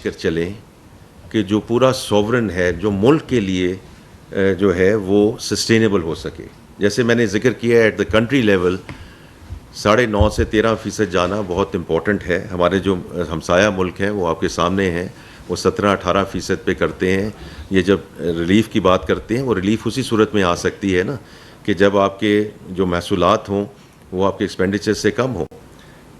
کر چلیں کہ جو پورا سوورن ہے, جو ملک کے لیے جو ہے وہ سسٹینیبل ہو سکے. جیسے میں نے ذکر کیا ایٹ دا کنٹری لیول 9.5 سے 13% جانا بہت امپورٹنٹ ہے. ہمارے جو ہمسایہ ملک ہیں وہ آپ کے سامنے ہیں, وہ 17-18% پہ کرتے ہیں. یہ جب ریلیف کی بات کرتے ہیں, وہ ریلیف اسی صورت میں آ سکتی ہے نا کہ جب آپ کے جو محصولات ہوں وہ آپ کے ایکسپینڈیچر سے کم ہوں.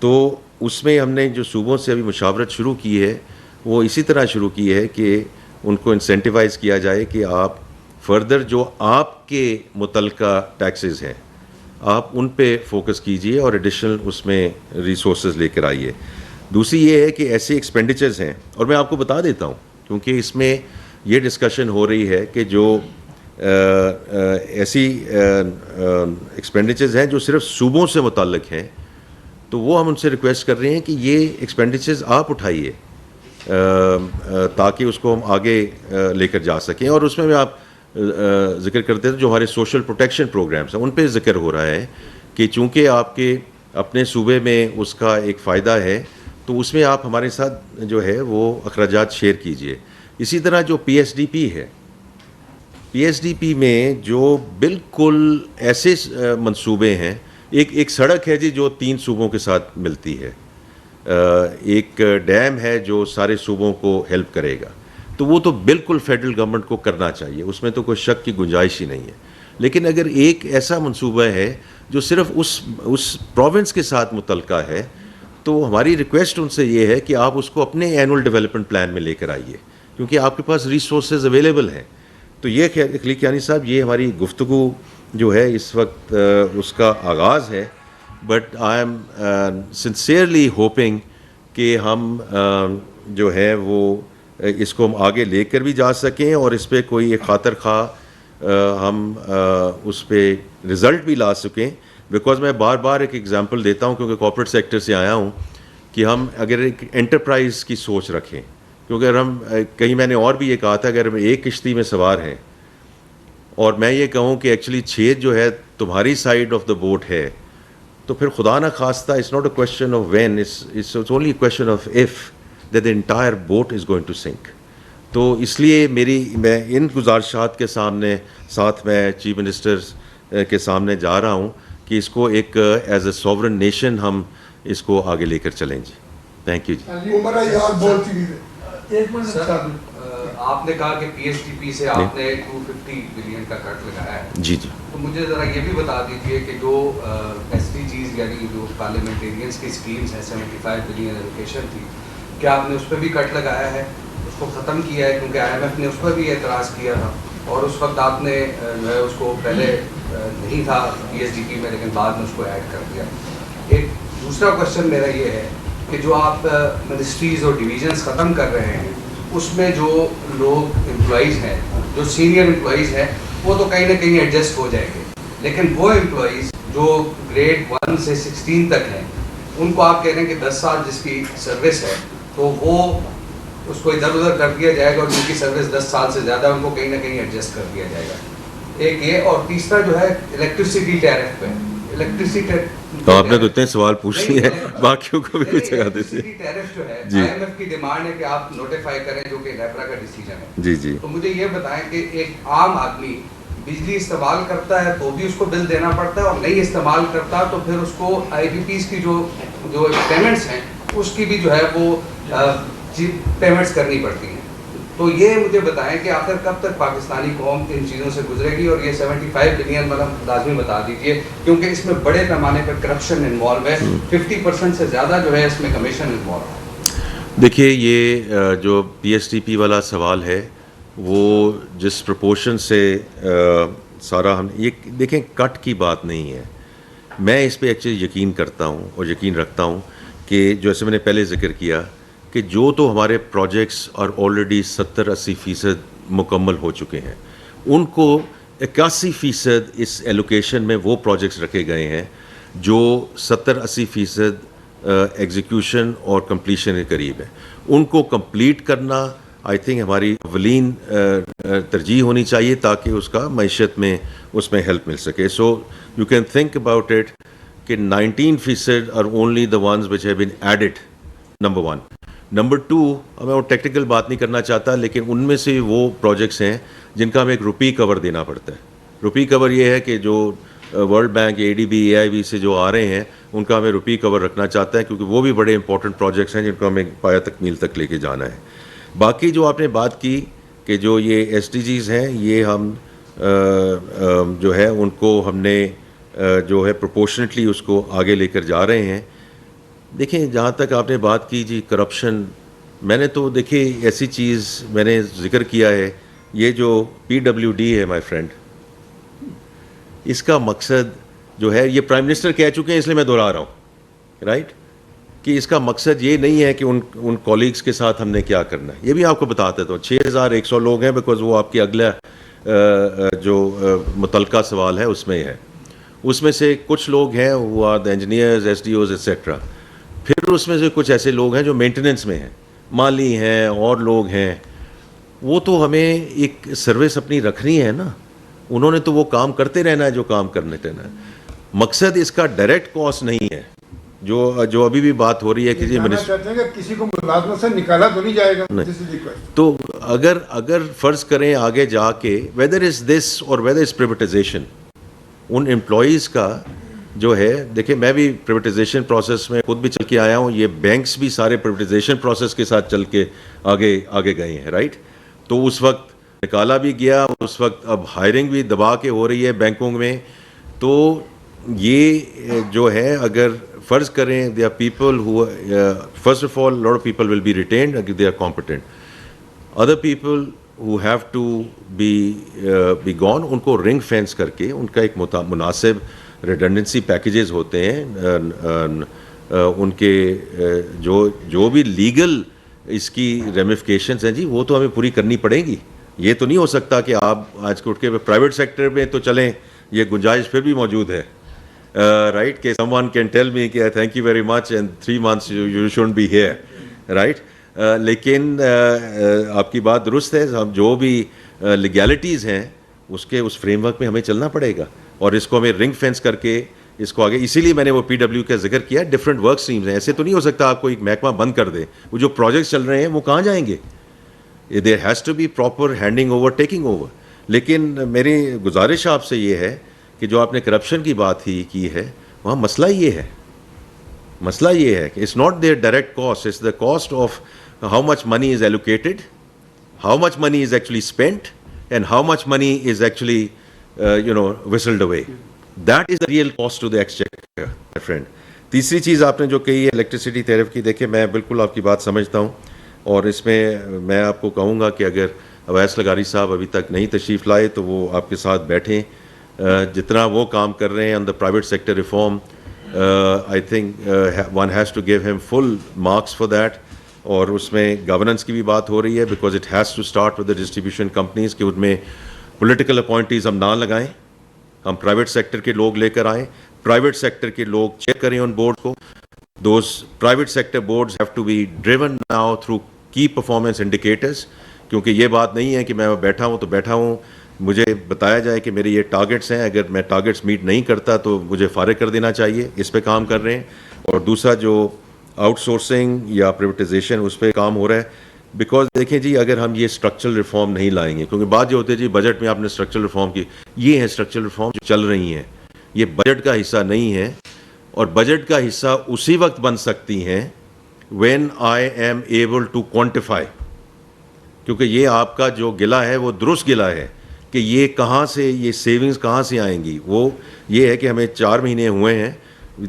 تو اس میں ہم نے جو صوبوں سے ابھی مشاورت شروع کی ہے وہ اسی طرح شروع کی ہے کہ ان کو انسینٹیوائز کیا جائے کہ آپ فردر جو آپ کے متعلقہ ٹیکسز ہیں آپ ان پہ فوکس کیجئے اور ایڈیشنل اس میں ریسورسز لے کر آئیے. دوسری یہ ہے کہ ایسے ایکسپینڈیچرز ہیں, اور میں آپ کو بتا دیتا ہوں کیونکہ اس میں یہ ڈسکشن ہو رہی ہے کہ جو ایسی ایکسپینڈیچرز ہیں جو صرف صوبوں سے متعلق ہیں, تو وہ ہم ان سے ریکویسٹ کر رہے ہیں کہ یہ ایکسپینڈیچرز آپ اٹھائیے تاکہ اس کو ہم آگے لے کر جا سکیں. اور اس میں آپ ذکر کرتے تھے جو ہمارے سوشل پروٹیکشن پروگرامس ہیں ان پہ ذکر ہو رہا ہے کہ چونکہ آپ کے اپنے صوبے میں اس کا ایک فائدہ ہے تو اس میں آپ ہمارے ساتھ جو ہے وہ اخراجات شیئر کیجئے. اسی طرح جو پی ایس ڈی پی ہے, پی ایس ڈی پی میں جو بالکل ایسے منصوبے ہیں, ایک سڑک ہے جی جو 3 صوبوں کے ساتھ ملتی ہے, ایک ڈیم ہے جو سارے صوبوں کو ہیلپ کرے گا, تو وہ تو بالکل فیڈرل گورنمنٹ کو کرنا چاہیے, اس میں تو کوئی شک کی گنجائش ہی نہیں ہے. لیکن اگر ایک ایسا منصوبہ ہے جو صرف اس پروونس کے ساتھ متعلقہ ہے تو ہماری ریکویسٹ ان سے یہ ہے کہ آپ اس کو اپنے اینول ڈیولپمنٹ پلان میں لے کر آئیے کیونکہ آپ کے پاس ریسورسز اویلیبل ہیں. تو یہ خلیق یعنی صاحب یہ ہماری گفتگو جو ہے اس وقت اس کا آغاز ہے, but I am sincerely hoping کہ ہم جو ہے وہ اس کو ہم آگے لے کر بھی جا سکیں اور اس پہ کوئی ایک خاطر خواہ ہم اس پہ رزلٹ بھی لا سکیں. بیکاز میں بار بار ایک ایگزامپل دیتا ہوں کیونکہ کارپوریٹ سیکٹر سے آیا ہوں کہ ہم اگر ایک انٹرپرائز کی سوچ رکھیں, کیونکہ اگر ہم کہیں میں نے اور بھی یہ کہا تھا اگر ہم ایک کشتی میں سوار ہیں اور میں یہ کہوں کہ ایکچولی چھید جو ہے تمہاری سائڈ آف دا بوٹ ہے, تو پھر خدا نہ خواستہ it's not a question of when, it's only a question of if that the entire boat is going to sink. تو اس لیے میں ان گزارشات کے ساتھ میں چیف منسٹر کے سامنے جا رہا ہوں کہ اس کو ایک ایز اے سوورن نیشن ہم اس کو آگے لے کر چلیں جی. تھینک یو جی. آپ نے کہا کہ پی ایس ٹی پی سے آپ نے 250 بلین کا کٹ لگایا ہے. جی جی. تو مجھے ذرا یہ بھی بتا دیجیے کہ جو ایس ڈی جیز یعنی جو پارلیمنٹیرینس کی اسکیمز ہیں 75 بلین ایلوکیشن تھی, کیا آپ نے اس پہ بھی کٹ لگایا ہے, اس کو ختم کیا ہے؟ کیونکہ آئی ایم ایف نے اس پر بھی اعتراض کیا تھا اور اس وقت آپ نے جو ہے اس کو پہلے نہیں تھا پی ایس ڈی پی میں لیکن بعد میں اس کو ایڈ کر دیا. ایک دوسرا کوشچن میرا یہ ہے کہ جو آپ منسٹریز اور ڈویژنس ختم کر رہے ہیں اس میں جو لوگ امپلائیز ہیں, جو سینئر امپلائیز ہیں, وہ تو کہیں نہ کہیں ایڈجسٹ ہو جائیں گے, لیکن وہ امپلائیز جو گریڈ 1 سے 16 تک ہیں ان کو آپ کہہ رہے ہیں کہ 10 سال جس کی سروس ہے تو وہ اس کو ادھر ادھر کر دیا جائے گا اور جن کی سروس 10 سال سے زیادہ ان کو کہیں نہ کہیں ایڈجسٹ کر دیا جائے گا. ایک یہ, اور تیسرا جو ہے الیکٹریسٹی ٹیرف پہ. تو آپ نے تو اتنے سوال پوچھ لیے ہیں, باقیوں کو بھی کچھ جگہ دیتے ہیں. ٹیرف جو ہے آئی ایم ایف کی ڈیمانڈ ہے کہ آپ نوٹیفائی کریں جو کہ نیپرا کا ڈیسیجن ہے. جی جی. تو مجھے یہ بتائیں کہ ایک عام آدمی بجلی استعمال کرتا ہے تو بھی اس کو بل دینا پڑتا ہے, اور نہیں استعمال کرتا تو پھر اس کو آئی پی پیز کی جو پیمنٹس ہیں اس کی بھی جو ہے وہ پیمنٹس کرنی پڑتی ہیں. تو یہ مجھے بتائیں کہ آخر کب تک پاکستانی قوم ان چیزوں سے گزرے گی, اور یہ 75 بلین والا لازمی بتا دیجیے کیونکہ اس میں بڑے پیمانے پر کرپشن انوالو ہے, 50% سے زیادہ جو ہے اس میں کمیشن انوالو ہے. دیکھیے یہ جو پی ایس ٹی پی والا سوال ہے وہ جس پرپورشن سے سارا ہم یہ دیکھیں کٹ کی بات نہیں ہے. میں اس پہ ایکچولی یقین کرتا ہوں اور یقین رکھتا ہوں کہ جیسے میں نے پہلے ذکر کیا کہ جو تو ہمارے پروجیکٹس اور آلریڈی 70-80% مکمل ہو چکے ہیں ان کو 81% اس ایلوکیشن میں وہ پروجیکٹس رکھے گئے ہیں جو 70-80% ایگزیکیوشن اور کمپلیشن کے قریب ہیں. ان کو کمپلیٹ کرنا آئی تھنک ہماری اولین ترجیح ہونی چاہیے تاکہ اس کا معیشت میں اس میں ہیلپ مل سکے. So you can think about it کہ 19% are only the ones which have been added, number one. Number 2 میں وہ ٹیکنیکل بات نہیں کرنا چاہتا, لیکن ان میں سے وہ پروجیکٹس ہیں جن کا ہمیں ایک روپی کور دینا پڑتا ہے. روپی کور یہ ہے کہ جو World Bank, A D B, A I B سے جو آ رہے ہیں ان کا ہمیں روپی کور رکھنا چاہتا ہے, کیونکہ وہ بھی بڑے امپورٹنٹ پروجیکٹس ہیں جن کو ہمیں پایہ تکمیل تک لے کے جانا ہے. باقی جو آپ نے بات کی کہ جو یہ ایس ڈی جیز ہیں, یہ ہم جو ہے ان کو ہم نے جو ہے پروپورشنٹلی اس کو آگے لے کر جا رہے ہیں. دیکھیں, جہاں تک آپ نے بات کی جی کرپشن, میں نے تو دیکھیں ایسی چیز میں نے ذکر کیا ہے, یہ جو پی ڈبلیو ڈی ہے مائی فرینڈ, اس کا مقصد جو ہے, یہ پرائم منسٹر کہہ چکے ہیں اس لیے میں دہرا رہا ہوں, رائٹ, کہ اس کا مقصد یہ نہیں ہے کہ ان کولیگس کے ساتھ ہم نے کیا کرنا ہے. یہ بھی آپ کو بتا دیتا ہوں, 6100 لوگ ہیں, بیکاز وہ آپ کی اگلا جو متعلقہ سوال ہے اس میں ہے. اس میں سے کچھ لوگ ہیں وہ are the engineers, S D Os etcetera. پھر اس میں سے کچھ ایسے لوگ ہیں جو مینٹیننس میں ہیں, مالی ہیں اور لوگ ہیں. وہ تو ہمیں ایک سروس اپنی رکھنی ہے نا, انہوں نے تو وہ کام کرتے رہنا ہے جو کام کرنے رہنا ہے. مقصد اس کا ڈائریکٹ کاسٹ نہیں ہے, جو ابھی بھی بات ہو رہی ہے کہ جی چاہتے ہیں کہ کسی کو ملازمت سے نکالا تو نہیں جائے گا. تو اگر فرض کریں آگے جا کے ویدر از دس اور ویدر از پریویٹائزیشن, ان امپلائیز کا جو ہے, دیکھیں میں بھی پریویٹائزیشن پروسیس میں خود بھی چل کے آیا ہوں, یہ بینکس بھی سارے پریویٹائزیشن پروسیس کے ساتھ چل کے آگے گئے ہیں, رائٹ. تو اس وقت نکالا بھی گیا, اس وقت اب ہائرنگ بھی دبا کے ہو رہی ہے بینکوں میں. تو یہ جو ہے, اگر فرض کریں دے آر پیپل ہو, first of all lot of people will be retained اگر they are competent. Other people who have to be gone, ان کو رنگ فینس کر کے ان کا ایک مناسب ریڈنڈنسی پیکیجز ہوتے ہیں, ان کے جو بھی لیگل اس کی ریمیفیکیشنز ہیں جی, وہ تو ہمیں پوری کرنی پڑیں گی. یہ تو نہیں ہو سکتا کہ آپ آج کے اٹھ کے پرائیویٹ سیکٹر میں تو چلیں, یہ گنجائش پھر بھی موجود ہے, رائٹ, کہ someone can tell me کہ thank you very much and 3 months you shouldn't be here, right. لیکن آپ کی بات درست ہے, ہم جو بھی لیگیلٹیز ہیں اس فریم ورک میں ہمیں چلنا پڑے گا, اور اس کو ہمیں رنگ فینس کر کے اس کو آگے, اسی لیے میں نے وہ پی ڈبلیو کا ذکر کیا. ڈفرینٹ ورک اسٹریمز ہیں, ایسے تو نہیں ہو سکتا آپ کو ایک محکمہ بند کر دے, وہ جو پروجیکٹس چل رہے ہیں وہ کہاں جائیں گے. There has to be proper handing over, taking over. لیکن میری گزارش آپ سے یہ ہے کہ جو آپ نے کرپشن کی بات ہی کی ہے, وہاں مسئلہ یہ ہے کہ it's not their direct cost, it's the cost of how much money is allocated, how much money is actually spent, and how much money is actually whistled away. That is the real cost to the exchequer, my friend. تیسری چیز آپ نے جو کہی ہے electricity tariff کی, دیکھیں میں بالکل آپ کی بات سمجھتا ہوں, اور اس میں میں آپ کو کہوں گا کہ اگر اویس لغاری صاحب ابھی تک نہیں تشریف لائے تو وہ آپ کے ساتھ بیٹھیں. جتنا وہ کام کر رہے ہیں on the private sector reform, I think one has to give him full marks for that. اور اس میں گورننس کی بھی بات ہو رہی ہے, because it has to start with the distribution companies, کہ ان میں پولیٹیکل اپوائنٹیز ہم نہ لگائیں, ہم پرائیویٹ سیکٹر کے لوگ لے کر آئیں, پرائیویٹ سیکٹر کے لوگ چیک کریں ان بورڈ کو. Those private sector boards have to be driven now through کی پرفارمنس انڈیکیٹرز. کیونکہ یہ بات نہیں ہے کہ میں بیٹھا ہوں مجھے بتایا جائے کہ میرے یہ ٹارگٹس ہیں, اگر میں ٹارگٹس میٹ نہیں کرتا تو مجھے فارغ کر دینا چاہیے. اس پہ کام کر رہے ہیں. اور دوسرا جو آؤٹ سورسنگ یا پریویٹائزیشن, اس پہ کام ہو رہا ہے. بیکاز دیکھیں جی, اگر ہم یہ اسٹرکچرل ریفارم نہیں لائیں گے, کیونکہ بات جو ہوتی ہے جی بجٹ میں آپ نے اسٹرکچرل ریفارم کی, یہ ہے اسٹرکچرل ریفارم جو چل رہی ہیں, یہ بجٹ کا حصہ نہیں ہے. اور بجٹ کا حصہ اسی وقت بن سکتی ہیں when I am able to quantify, کیونکہ یہ آپ کا جو گلا ہے وہ درست گلا ہے کہ یہ کہاں سے, یہ سیونگز کہاں سے آئیں گی. وہ یہ ہے کہ ہمیں 4 مہینے ہوئے ہیں,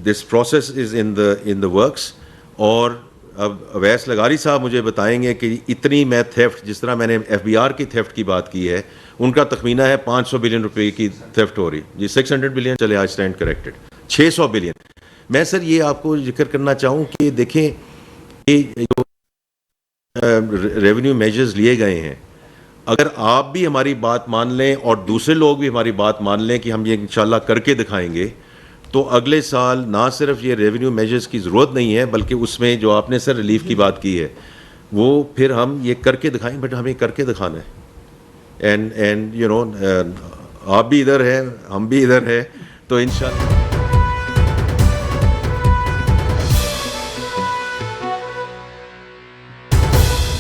this process is in the works. اور اب اویس لغاری صاحب مجھے بتائیں گے کہ اتنی میں تھیفٹ, جس طرح میں نے ایف بی آر کی تھیفٹ کی بات کی ہے, ان کا تخمینہ ہے 500 بلین روپے کی تھیفٹ ہو رہی جی. 600 بلین چلے, آج اسٹینڈ کریکٹڈ, 600 بلین. میں سر یہ آپ کو ذکر کرنا چاہوں کہ دیکھیں یہ جو ریونیو میجرز لیے گئے ہیں, اگر آپ بھی ہماری بات مان لیں اور دوسرے لوگ بھی ہماری بات مان لیں کہ ہم یہ انشاءاللہ کر کے دکھائیں گے, تو اگلے سال نہ صرف یہ ریونیو میجرز کی ضرورت نہیں ہے, بلکہ اس میں جو آپ نے سر ریلیف کی بات کی ہے, وہ پھر ہم یہ کر کے دکھائیں. بٹ ہمیں کر کے دکھانا ہے. اینڈ آپ بھی ادھر ہیں, ہم بھی ادھر ہیں, تو انشاءاللہ